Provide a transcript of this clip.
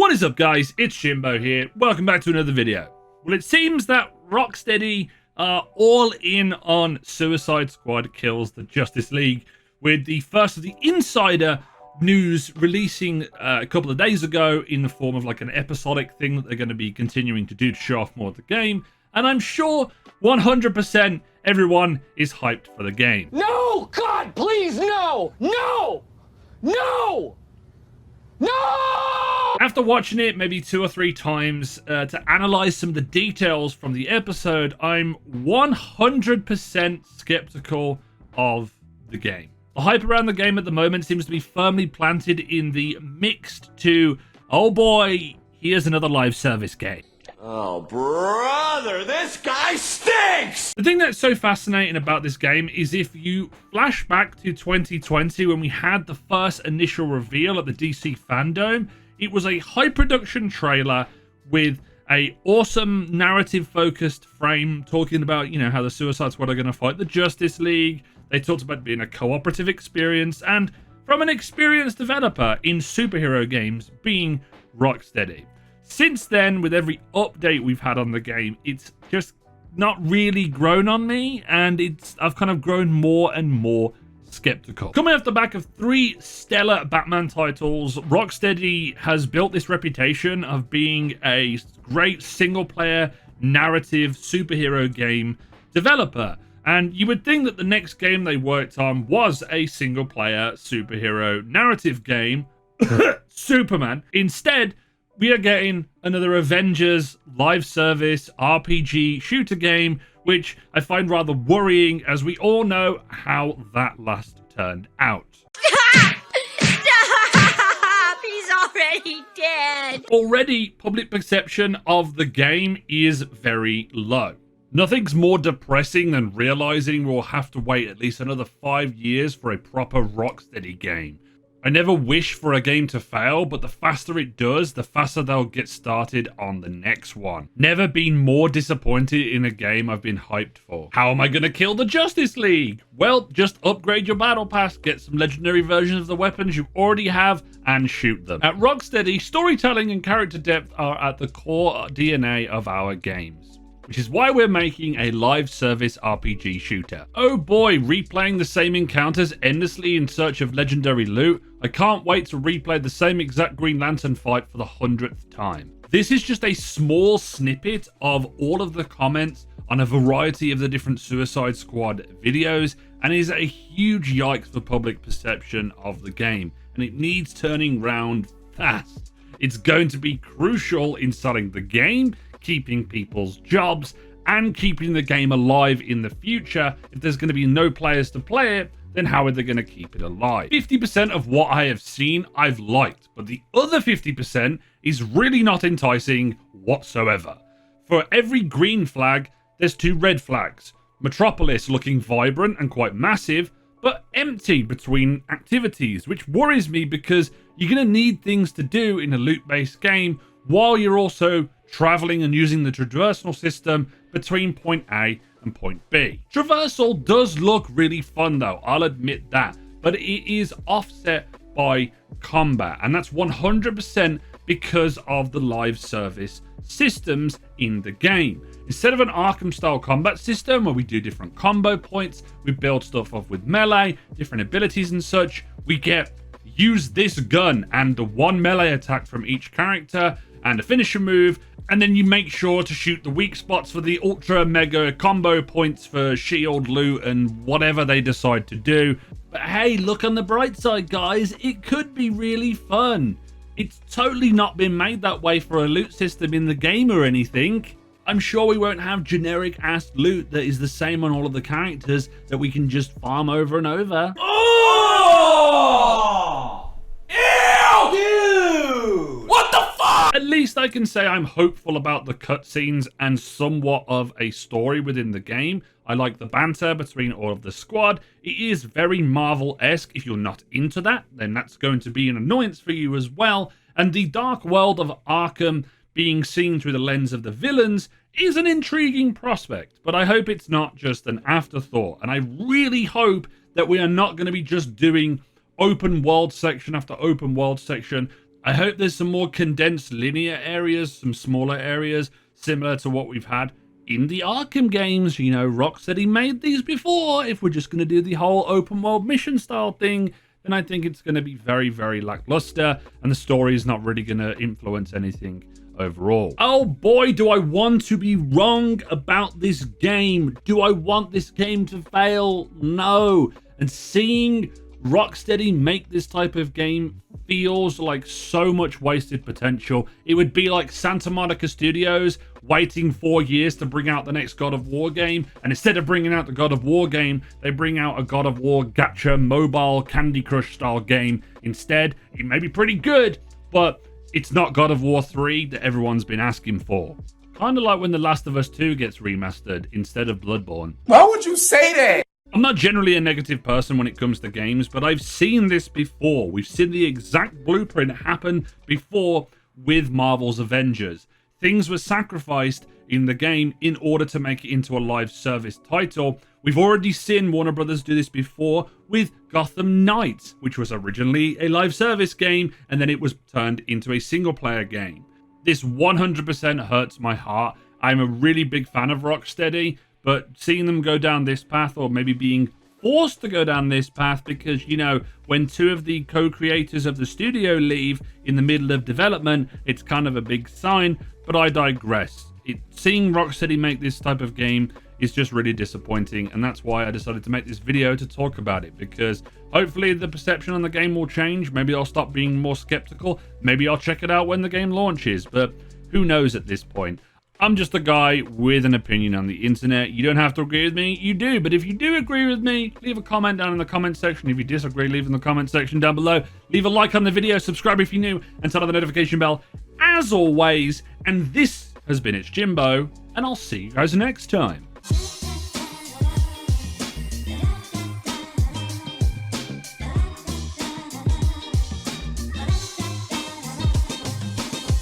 What is up, guys? It's Jimbo here. Welcome back to another video. Well, it seems that Rocksteady are all in on Suicide Squad Kills the Justice League, with the first of the insider news releasing a couple of days ago in the form of like an episodic thing that they're going to be continuing to do to show off more of the game. And I'm sure 100% everyone is hyped for the game. No! God, please, no! No! No! No! After watching it maybe 2 or 3 times to analyze some of the details from the episode, I'm 100% skeptical of the game. The hype around the game at the moment seems to be firmly planted in the mixed to, oh boy, here's another live service game. Oh, brother, this guy stinks! The thing that's so fascinating about this game is if you flash back to 2020 when we had the first initial reveal at the DC Fandom, it was a high production trailer with a awesome narrative focused frame talking about, you know, how the Suicide Squad are going to fight the Justice League. They talked about being a cooperative experience, and from an experienced developer in superhero games being Rocksteady. Since then, with every update we've had on the game, it's just not really grown on me, and I've kind of grown more and more skeptical. Coming off the back of 3 stellar Batman titles, Rocksteady has built this reputation of being a great single-player narrative superhero game developer. And you would think that the next game they worked on was a single-player superhero narrative game, Superman. Instead, we are getting another Avengers live service RPG shooter game, which I find rather worrying as we all know how that last turned out. Stop! He's already dead! Already, public perception of the game is very low. Nothing's more depressing than realizing we'll have to wait at least another 5 years for a proper Rocksteady game. I never wish for a game to fail, but the faster it does, the faster they'll get started on the next one. Never been more disappointed in a game I've been hyped for. How am I going to kill the Justice League? Well, just upgrade your battle pass, get some legendary versions of the weapons you already have, and shoot them. At Rocksteady, storytelling and character depth are at the core DNA of our games, which is why we're making a live service RPG shooter. Oh boy, replaying the same encounters endlessly in search of legendary loot. I can't wait to replay the same exact Green Lantern fight for the 100th time. This is just a small snippet of all of the comments on a variety of the different Suicide Squad videos, and is a huge yikes for public perception of the game, and it needs turning round fast. It's going to be crucial in selling the game, keeping people's jobs, and keeping the game alive in the future. If there's going to be no players to play it, then how are they going to keep it alive? 50% of what I have seen I've liked, but the other 50% is really not enticing whatsoever. For every green flag, there's 2 red flags. Metropolis looking vibrant and quite massive, but empty between activities, which worries me because you're going to need things to do in a loot-based game while you're also traveling and using the traversal system between point A and point B. Traversal does look really fun though, I'll admit that, but it is offset by combat, and that's 100% because of the live service systems in the game. Instead of an Arkham style combat system where we do different combo points, we build stuff off with melee, different abilities and such, we get use this gun and the 1 melee attack from each character and a finisher move, and then you make sure to shoot the weak spots for the ultra mega combo points for shield loot and whatever they decide to do. But hey, look on the bright side, guys, it could be really fun. It's totally not been made that way for a loot system in the game or anything. I'm sure we won't have generic ass loot that is the same on all of the characters that we can just farm over and over. Oh! Ew! Dude! What the fuck? At least I can say I'm hopeful about the cutscenes and somewhat of a story within the game. I like the banter between all of the squad. It is very Marvel-esque. If you're not into that, then that's going to be an annoyance for you as well. And the dark world of Arkham being seen through the lens of the villains is an intriguing prospect. But I hope it's not just an afterthought. And I really hope that we are not going to be just doing open world section after open world section I hope there's some more condensed linear areas, some smaller areas, similar to what we've had in the Arkham games. You know, Rocksteady made these before. If we're just going to do the whole open world mission style thing, then I think it's going to be very, very lackluster, and the story is not really going to influence anything overall. Oh boy, do I want to be wrong about this game. Do I want this game to fail? No. And seeing Rocksteady make this type of game feels like so much wasted potential. It would be like Santa Monica Studios waiting 4 years to bring out the next God of War game, and instead of bringing out the God of War game, they bring out a God of War gacha mobile Candy Crush style game instead. It may be pretty good, but it's not God of War 3 that everyone's been asking for. Kind of like when The Last of Us 2 gets remastered instead of Bloodborne. Why would you say that? I'm not generally a negative person when it comes to games, but I've seen this before. We've seen the exact blueprint happen before with Marvel's Avengers. Things were sacrificed in the game in order to make it into a live service title. We've already seen Warner Brothers do this before with Gotham Knights, which was originally a live service game, and then it was turned into a single player game. This 100% hurts my heart. I'm a really big fan of Rocksteady, but seeing them go down this path, or maybe being forced to go down this path, because, you know, when two of the co-creators of the studio leave in the middle of development, it's kind of a big sign, but I digress. Seeing Rocksteady make this type of game is just really disappointing, and that's why I decided to make this video to talk about it, because hopefully the perception on the game will change. Maybe I'll stop being more skeptical. Maybe I'll check it out when the game launches, but who knows at this point. I'm just a guy with an opinion on the internet. You don't have to agree with me. You do. But if you do agree with me, leave a comment down in the comment section. If you disagree, leave in the comment section down below. Leave a like on the video, subscribe if you're new, and turn on the notification bell as always. And this has been It's Jimbo, and I'll see you guys next time.